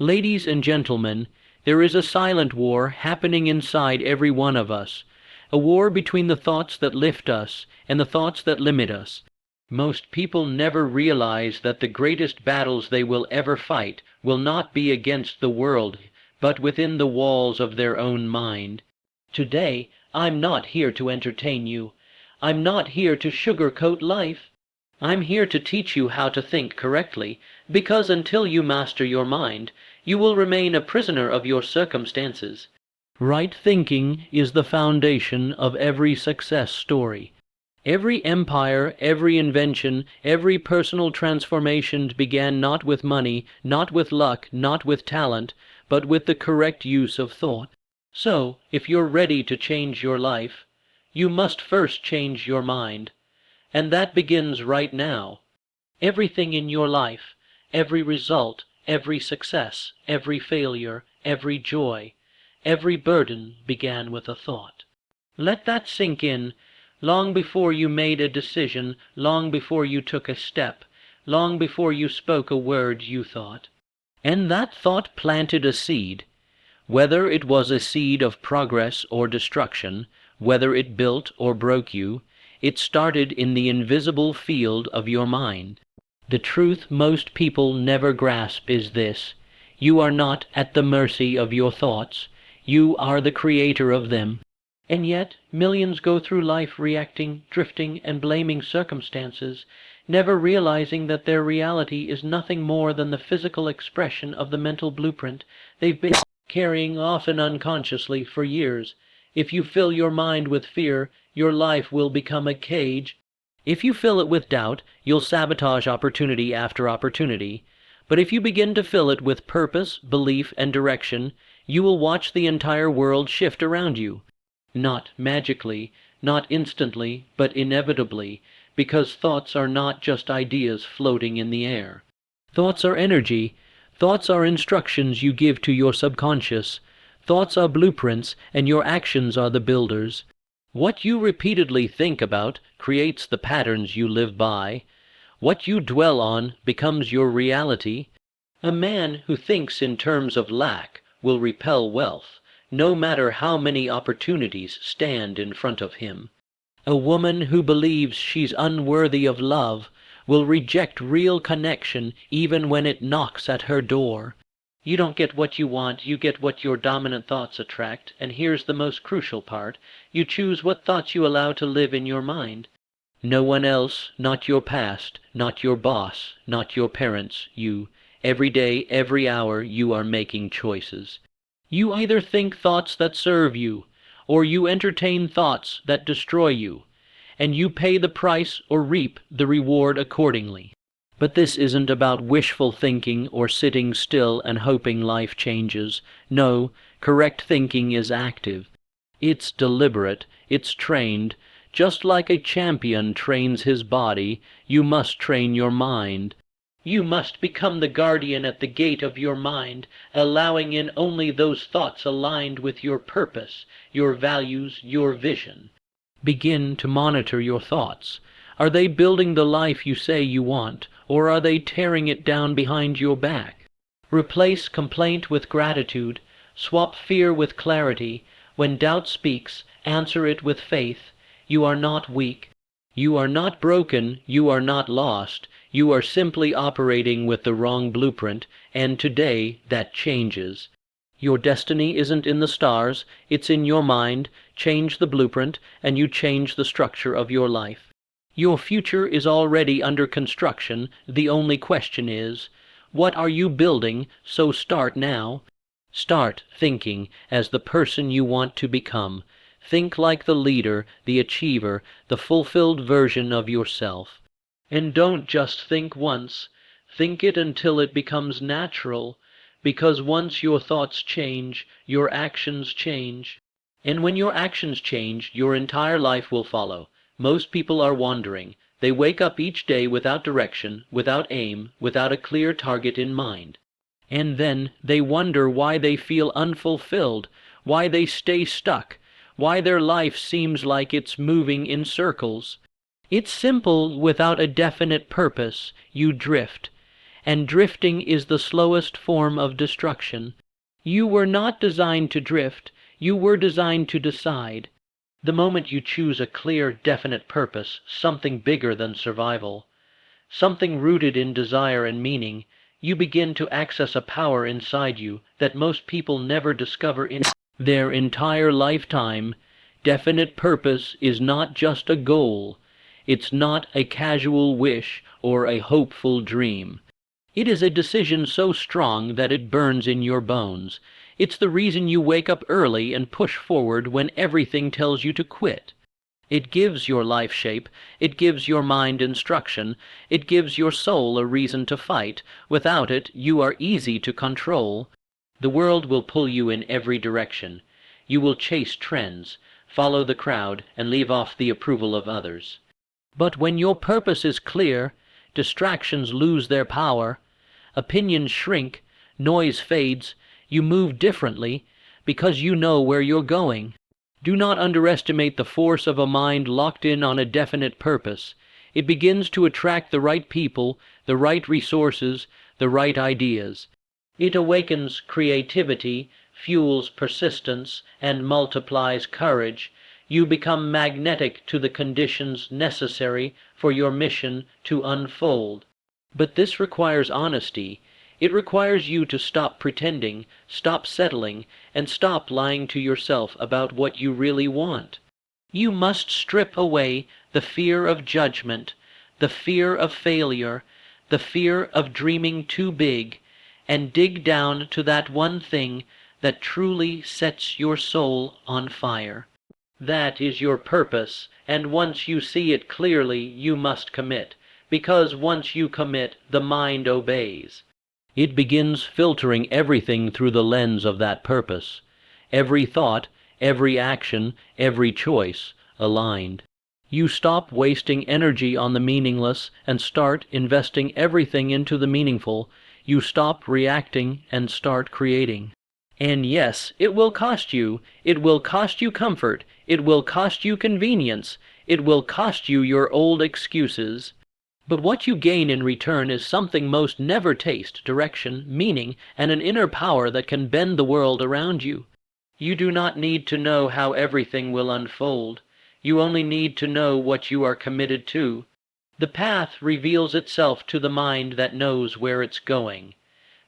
Ladies and gentlemen, there is a silent war happening inside every one of us, a war between the thoughts that lift us and the thoughts that limit us. Most people never realize that the greatest battles they will ever fight will not be against the world, but within the walls of their own mind. Today, I'm not here to entertain you. I'm not here to sugarcoat life. I'm here to teach you how to think correctly, because until you master your mind, you will remain a prisoner of your circumstances. Right thinking is the foundation of every success story. Every empire, every invention, every personal transformation began not with money, not with luck, not with talent, but with the correct use of thought. So, if you're ready to change your life, you must first change your mind. And that begins right now. Everything in your life, every result, every success, every failure, every joy, every burden began with a thought. Let that sink in long before you made a decision, long before you took a step, long before you spoke a word you thought. And that thought planted a seed. Whether it was a seed of progress or destruction, whether it built or broke you, it started in the invisible field of your mind. The truth most people never grasp is this: you are not at the mercy of your thoughts, you are the creator of them. And yet millions go through life reacting, drifting, and blaming circumstances, never realizing that their reality is nothing more than the physical expression of the mental blueprint they've been carrying, often unconsciously, for years. If you fill your mind with fear, your life will become a cage. If you fill it with doubt, you'll sabotage opportunity after opportunity. But if you begin to fill it with purpose, belief, and direction, you will watch the entire world shift around you. Not magically, not instantly, but inevitably, because thoughts are not just ideas floating in the air. Thoughts are energy. Thoughts are instructions you give to your subconscious. Thoughts are blueprints, and your actions are the builders. What you repeatedly think about creates the patterns you live by. What you dwell on becomes your reality. A man who thinks in terms of lack will repel wealth, no matter how many opportunities stand in front of him. A woman who believes she's unworthy of love will reject real connection even when it knocks at her door. You don't get what you want, you get what your dominant thoughts attract, and here's the most crucial part: you choose what thoughts you allow to live in your mind. No one else, not your past, not your boss, not your parents, you. Every day, every hour, you are making choices. You either think thoughts that serve you, or you entertain thoughts that destroy you, and you pay the price or reap the reward accordingly. But this isn't about wishful thinking or sitting still and hoping life changes. No, correct thinking is active. It's deliberate, it's trained. Just like a champion trains his body, you must train your mind. You must become the guardian at the gate of your mind, allowing in only those thoughts aligned with your purpose, your values, your vision. Begin to monitor your thoughts. Are they building the life you say you want, or are they tearing it down behind your back? Replace complaint with gratitude. Swap fear with clarity. When doubt speaks, answer it with faith. You are not weak. You are not broken. You are not lost. You are simply operating with the wrong blueprint, and today that changes. Your destiny isn't in the stars, it's in your mind. Change the blueprint, and you change the structure of your life. Your future is already under construction. The only question is, what are you building? So start now. Start thinking as the person you want to become. Think like the leader, the achiever, the fulfilled version of yourself. And don't just think once. Think it until it becomes natural, because once your thoughts change, your actions change. And when your actions change, your entire life will follow. Most people are wandering. They wake up each day without direction, without aim, without a clear target in mind. And then they wonder why they feel unfulfilled, why they stay stuck, why their life seems like it's moving in circles. It's simple. Without a definite purpose, you drift. and drifting is the slowest form of destruction. You were not designed to drift, you were designed to decide. The moment you choose a clear, definite purpose, something bigger than survival, something rooted in desire and meaning, you begin to access a power inside you that most people never discover in their entire lifetime. Definite purpose is not just a goal. It's not a casual wish or a hopeful dream. It is a decision so strong that it burns in your bones. It's the reason you wake up early and push forward when everything tells you to quit. It gives your life shape, it gives your mind instruction, it gives your soul a reason to fight. Without it, you are easy to control. The world will pull you in every direction. You will chase trends, follow the crowd, and leave off the approval of others. But when your purpose is clear, distractions lose their power, opinions shrink, noise fades, you move differently because you know where you're going. Do not underestimate the force of a mind locked in on a definite purpose. It begins to attract the right people, the right resources, the right ideas. It awakens creativity, fuels persistence, and multiplies courage. You become magnetic to the conditions necessary for your mission to unfold. But this requires honesty. It requires you to stop pretending, stop settling, and stop lying to yourself about what you really want. You must strip away the fear of judgment, the fear of failure, the fear of dreaming too big, and dig down to that one thing that truly sets your soul on fire. That is your purpose, and once you see it clearly, you must commit, because once you commit, the mind obeys. It begins filtering everything through the lens of that purpose. Every thought, every action, every choice aligned. You stop wasting energy on the meaningless and start investing everything into the meaningful. You stop reacting and start creating. And yes, it will cost you. It will cost you comfort. It will cost you convenience. It will cost you your old excuses. But what you gain in return is something most never taste: direction, meaning, and an inner power that can bend the world around you. You do not need to know how everything will unfold. You only need to know what you are committed to. The path reveals itself to the mind that knows where it's going.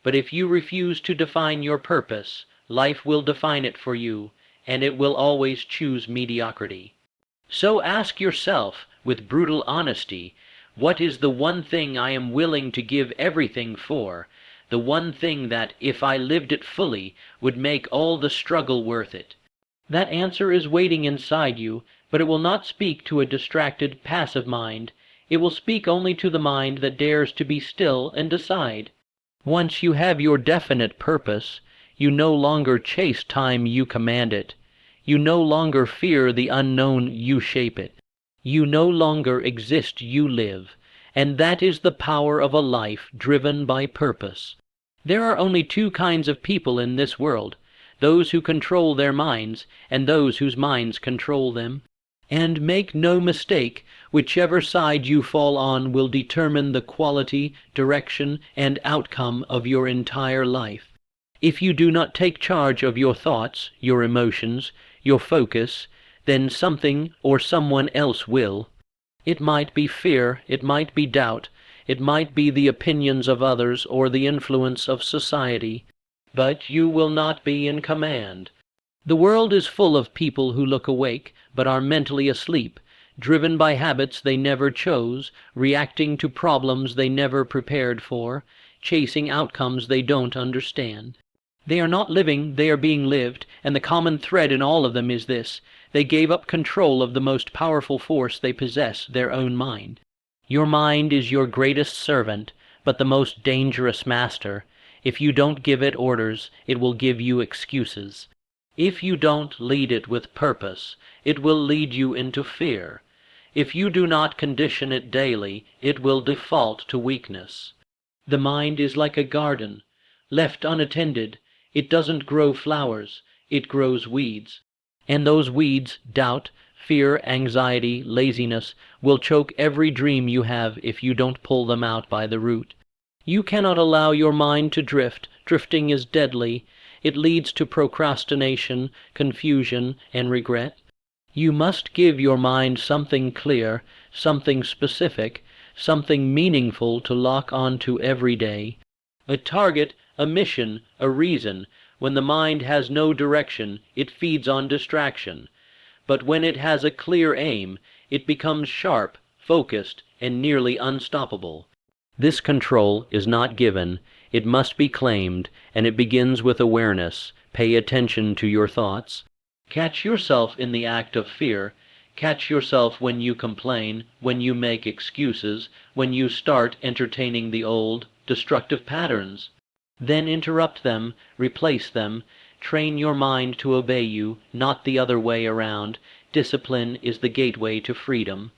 But if you refuse to define your purpose, life will define it for you, and it will always choose mediocrity. So ask yourself, with brutal honesty, what is the one thing I am willing to give everything for? The one thing that, if I lived it fully, would make all the struggle worth it? That answer is waiting inside you, but it will not speak to a distracted, passive mind. It will speak only to the mind that dares to be still and decide. Once you have your definite purpose, you no longer chase time, you command it. You no longer fear the unknown, you shape it. You no longer exist, you live. And that is the power of a life driven by purpose. There are only two kinds of people in this world: those who control their minds, and those whose minds control them. And make no mistake, whichever side you fall on will determine the quality, direction, and outcome of your entire life. If you do not take charge of your thoughts, your emotions, your focus, then something or someone else will. It might be fear, it might be doubt, it might be the opinions of others or the influence of society, but you will not be in command. The world is full of people who look awake, but are mentally asleep, driven by habits they never chose, reacting to problems they never prepared for, chasing outcomes they don't understand. They are not living, they are being lived, and the common thread in all of them is this: they gave up control of the most powerful force they possess, their own mind. Your mind is your greatest servant, but the most dangerous master. If you don't give it orders, it will give you excuses. If you don't lead it with purpose, it will lead you into fear. If you do not condition it daily, it will default to weakness. The mind is like a garden. Left unattended, it doesn't grow flowers, it grows weeds. And those weeds, doubt, fear, anxiety, laziness, will choke every dream you have if you don't pull them out by the root. You cannot allow your mind to drift. Drifting is deadly. It leads to procrastination, confusion, and regret. You must give your mind something clear, something specific, something meaningful to lock onto every day. A target, a mission, a reason. When the mind has no direction, it feeds on distraction. But when it has a clear aim, it becomes sharp, focused, and nearly unstoppable. This control is not given, it must be claimed, and it begins with awareness. Pay attention to your thoughts. Catch yourself in the act of fear. Catch yourself when you complain, when you make excuses, when you start entertaining the old, destructive patterns. Then interrupt them, replace them. Train your mind to obey you, not the other way around. Discipline is the gateway to freedom.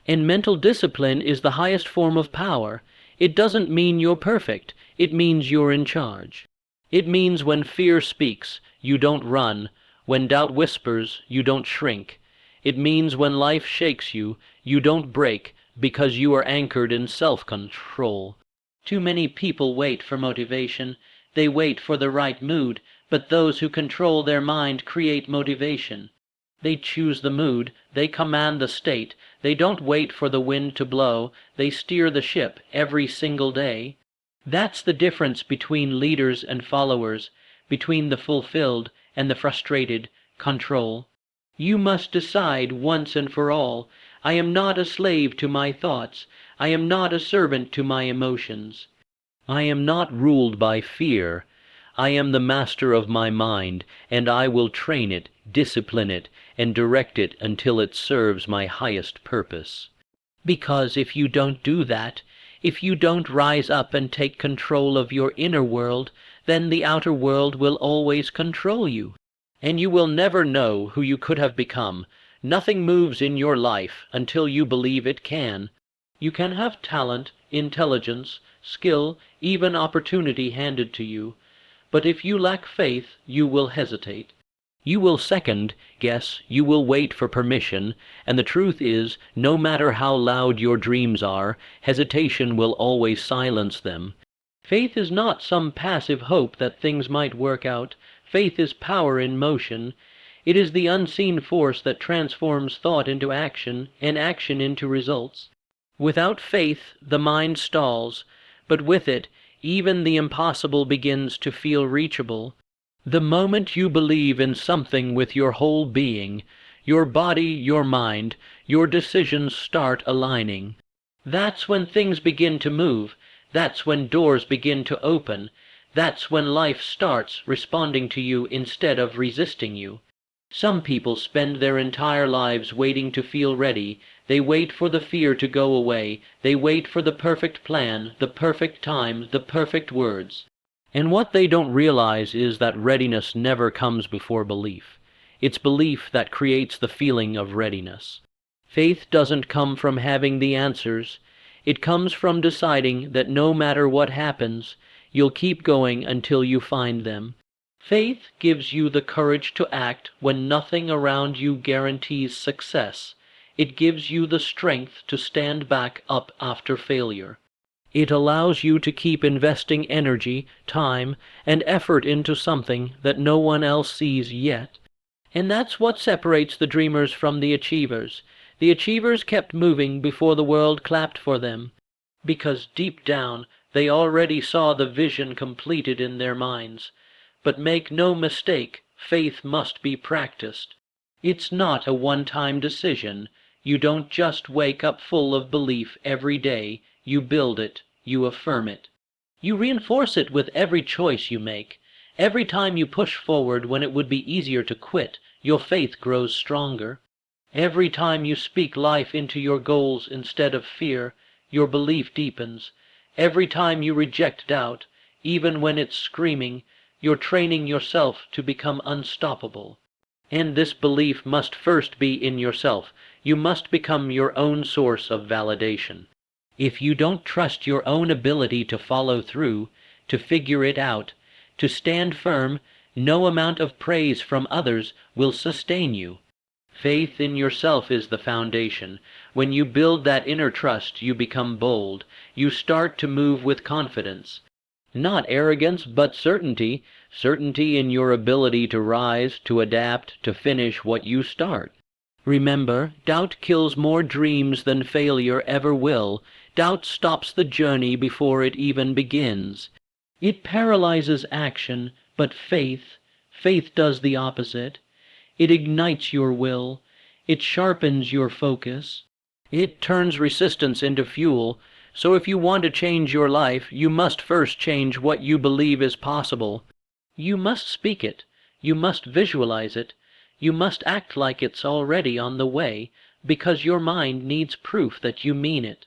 And mental discipline is the highest form of power. It doesn't mean you're perfect. It means you're in charge. It means when fear speaks, you don't run. When doubt whispers, you don't shrink. It means when life shakes you, you don't break, because you are anchored in self-control. Too many people wait for motivation. They wait for the right mood, but those who control their mind create motivation. They choose the mood, they command the state, they don't wait for the wind to blow, they steer the ship every single day. That's the difference between leaders and followers, between the fulfilled and the frustrated. Control. You must decide once and for all, I am not a slave to my thoughts, I am not a servant to my emotions. I am not ruled by fear. I am the master of my mind, and I will train it, discipline it, and direct it until it serves my highest purpose. Because if you don't do that, if you don't rise up and take control of your inner world, then the outer world will always control you. And you will never know who you could have become. Nothing moves in your life until you believe it can. You can have talent, intelligence, skill, even opportunity handed to you. But if you lack faith, you will hesitate. You will second guess, you will wait for permission, and the truth is, no matter how loud your dreams are, hesitation will always silence them. Faith is not some passive hope that things might work out. Faith is power in motion. It is the unseen force that transforms thought into action, and action into results. Without faith, the mind stalls, but with it, even the impossible begins to feel reachable. The moment you believe in something with your whole being, your body, your mind, your decisions start aligning. That's when things begin to move. That's when doors begin to open. That's when life starts responding to you instead of resisting you. Some people spend their entire lives waiting to feel ready. They wait for the fear to go away. They wait for the perfect plan, the perfect time, the perfect words. And what they don't realize is that readiness never comes before belief. It's belief that creates the feeling of readiness. Faith doesn't come from having the answers. It comes from deciding that no matter what happens, you'll keep going until you find them. Faith gives you the courage to act when nothing around you guarantees success. It gives you the strength to stand back up after failure. It allows you to keep investing energy, time, and effort into something that no one else sees yet. And that's what separates the dreamers from the achievers. The achievers kept moving before the world clapped for them, because deep down they already saw the vision completed in their minds. But make no mistake, faith must be practiced. It's not a one-time decision. You don't just wake up full of belief every day. You build it, you affirm it. You reinforce it with every choice you make. Every time you push forward when it would be easier to quit, your faith grows stronger. Every time you speak life into your goals instead of fear, your belief deepens. Every time you reject doubt, even when it's screaming, you're training yourself to become unstoppable. And this belief must first be in yourself. You must become your own source of validation. If you don't trust your own ability to follow through, to figure it out, to stand firm, no amount of praise from others will sustain you. Faith in yourself is the foundation. When you build that inner trust, you become bold. You start to move with confidence. Not arrogance, but certainty. Certainty in your ability to rise, to adapt, to finish what you start. Remember, doubt kills more dreams than failure ever will. Doubt stops the journey before it even begins. It paralyzes action, but faith does the opposite. It ignites your will. It sharpens your focus. It turns resistance into fuel. So if you want to change your life, you must first change what you believe is possible. You must speak it. You must visualize it. You must act like it's already on the way, because your mind needs proof that you mean it.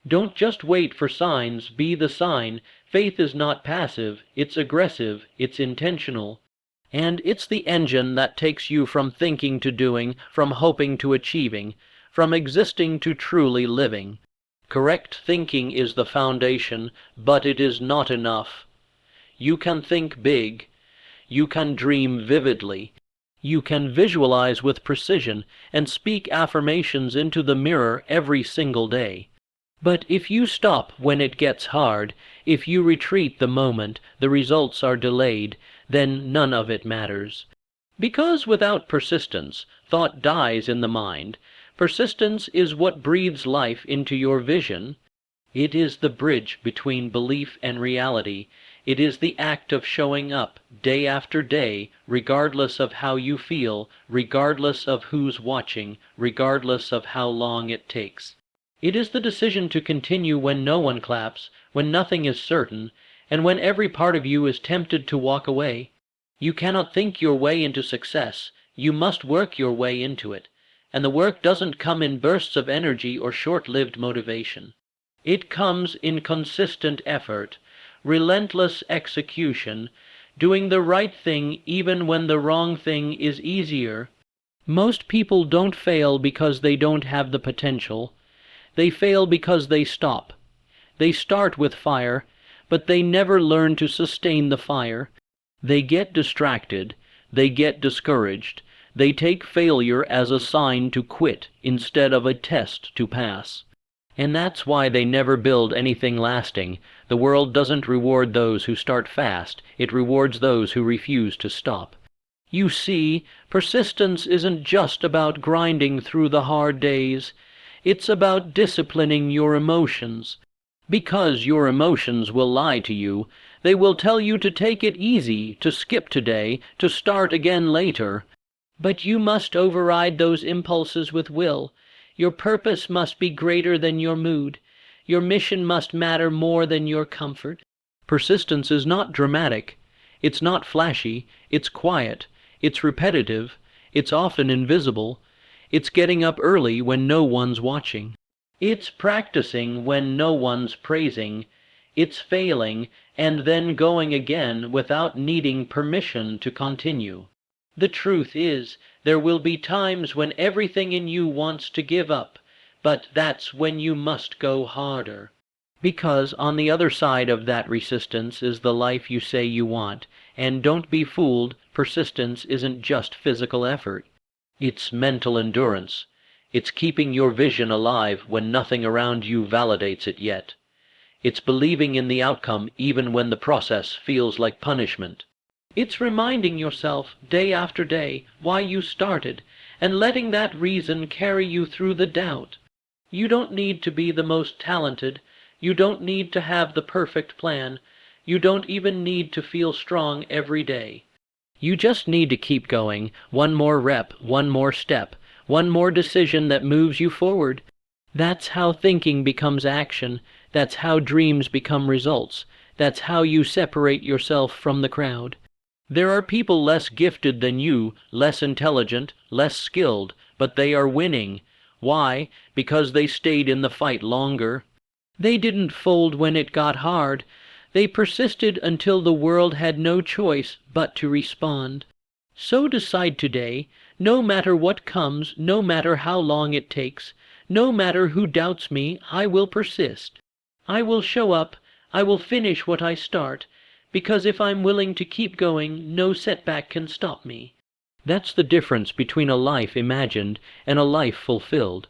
Don't just wait for signs, be the sign. Faith is not passive, it's aggressive, it's intentional. And it's the engine that takes you from thinking to doing, from hoping to achieving, from existing to truly living. Correct thinking is the foundation, but it is not enough. You can think big. You can dream vividly. You can visualize with precision and speak affirmations into the mirror every single day. But if you stop when it gets hard, if you retreat the moment the results are delayed, then none of it matters. Because without persistence, thought dies in the mind. Persistence is what breathes life into your vision. It is the bridge between belief and reality. It is the act of showing up day after day, regardless of how you feel, regardless of who's watching, regardless of how long it takes. It is the decision to continue when no one claps, when nothing is certain, and when every part of you is tempted to walk away. You cannot think your way into success. You must work your way into it. And the work doesn't come in bursts of energy or short-lived motivation. It comes in consistent effort, relentless execution, doing the right thing even when the wrong thing is easier. Most people don't fail because they don't have the potential. They fail because they stop. They start with fire, but they never learn to sustain the fire. They get distracted. They get discouraged. They take failure as a sign to quit instead of a test to pass. And that's why they never build anything lasting. The world doesn't reward those who start fast. It rewards those who refuse to stop. You see, persistence isn't just about grinding through the hard days. It's about disciplining your emotions. Because your emotions will lie to you. They will tell you to take it easy, to skip today, to start again later. But you must override those impulses with will. Your purpose must be greater than your mood. Your mission must matter more than your comfort. Persistence is not dramatic. It's not flashy. It's quiet. It's repetitive. It's often invisible. It's getting up early when no one's watching. It's practicing when no one's praising. It's failing and then going again without needing permission to continue. The truth is, there will be times when everything in you wants to give up, but that's when you must go harder. Because on the other side of that resistance is the life you say you want, and don't be fooled, persistence isn't just physical effort. It's mental endurance. It's keeping your vision alive when nothing around you validates it yet. It's believing in the outcome even when the process feels like punishment. It's reminding yourself day after day why you started, and letting that reason carry you through the doubt. You don't need to be the most talented. You don't need to have the perfect plan. You don't even need to feel strong every day. You just need to keep going, one more rep, one more step, one more decision that moves you forward. That's how thinking becomes action. That's how dreams become results. That's how you separate yourself from the crowd. There are people less gifted than you, less intelligent, less skilled, but they are winning. Why? Because they stayed in the fight longer. They didn't fold when it got hard. They persisted until the world had no choice but to respond. So decide today, no matter what comes, no matter how long it takes, no matter who doubts me, I will persist. I will show up. I will finish what I start, because if I'm willing to keep going, no setback can stop me. That's the difference between a life imagined and a life fulfilled.